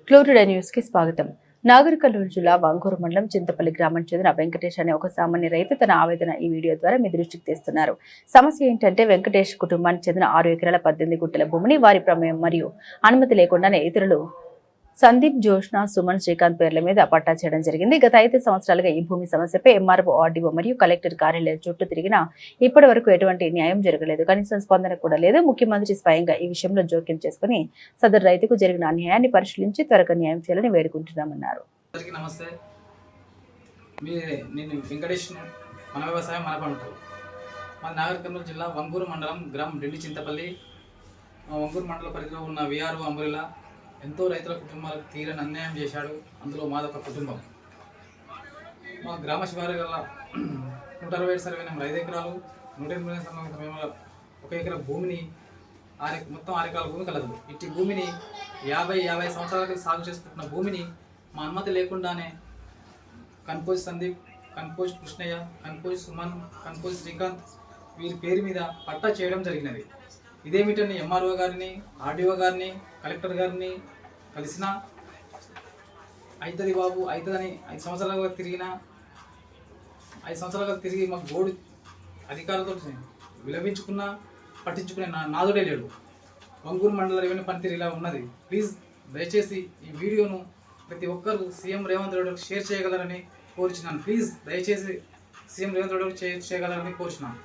Clue today news కి స్వాగతం. నాగర్ కర్నూలు జిల్లా వంగూరు మండలం చింతపల్లి గ్రామానికి చెందిన వెంకటేష్ అనే ఒక సామాన్య రైతు తన ఆవేదన ఈ వీడియో ద్వారా మీ దృష్టికి తెస్తున్నారు. సమస్య ఏంటంటే వెంకటేష్ కుటుంబానికి చెందిన 6 ఎకరాల 18 గుంటల భూమిని వారి ప్రమేయం మరియు అనుమతి లేకుండానే ఇతరులు సందీప్, జోష్న, సుమన్, శ్రీకాంత్ పేర్ల మీద పట్టా చేయడం జరిగింది. గత 5 సంవత్సరాలుగా ఈ భూమి సమస్యపై ఎంఆర్ఓ, ఆర్డీఓ మరియు కలెక్టర్ కార్యాలయం చుట్టూ తిరిగినా ఇప్పటి వరకు ఎటువంటి న్యాయం జరగలేదు. కనీసం స్పందన కూడా లేదు. ముఖ్యమంత్రి స్వయంగా ఈ విషయంలో జోక్యం చేసుకుని సదరు రైతుకు జరిగిన అన్యాయాన్ని పరిశీలించి త్వరగా న్యాయం చేయాలని వేడుకుంటున్నామన్నారు. నాగర్ కర్నూలు జిల్లా వంగూరు మండలం గ్రామం రెడ్డి చింతపల్లి. వంగూరు మండల పరిధిలో ఉన్న విఆర్ఓ అంబురిలా ఎంతో రైతుల కుటుంబాలకు తీరని అన్యాయం చేశాడు. అందులో మాదొక కుటుంబం. మా గ్రామ శివారు గల 167 సర్వే నెంబర్ 5 ఎకరాలు 180 సమయంలో 1 ఎకరా భూమిని మొత్తం 6 ఎకరాల భూమి కలదు. ఇట్టి భూమిని 50 సంవత్సరాలకు సాగు చేసుకుంటున్న భూమిని మా అనుమతి లేకుండానే కన్పోజ్ సందీప్, కన్పోజ్ కృష్ణయ్య, కన్పోజ్ సుమన్, కన్పోజ్ శ్రీకాంత్ వీరి పేరు మీద పట్టా చేయడం జరిగినది. ఇదేమిటని ఎంఆర్ఓ గారిని, ఆర్డీఓ గారిని, కలెక్టర్ గారిని కలిసినా అవుతుంది బాబు అవుతుందని 5 సంవత్సరాలుగా తిరిగి మాకు బోర్డు అధికారులతో విలపించుకున్నా పట్టించుకునే నాదుడే లేడు. వంగూరు మండల రెవెన్యూ పనితీరు ఇలా ఉన్నది. ప్లీజ్ దయచేసి ఈ వీడియోను ప్రతి ఒక్కరు సీఎం రేవంత్ రెడ్డికి షేర్ చేయగలరని కోరుచున్నాను. ప్లీజ్ దయచేసి సీఎం రేవంత్ రెడ్డికి షేర్ చేయగలరని కోరుచున్నాను.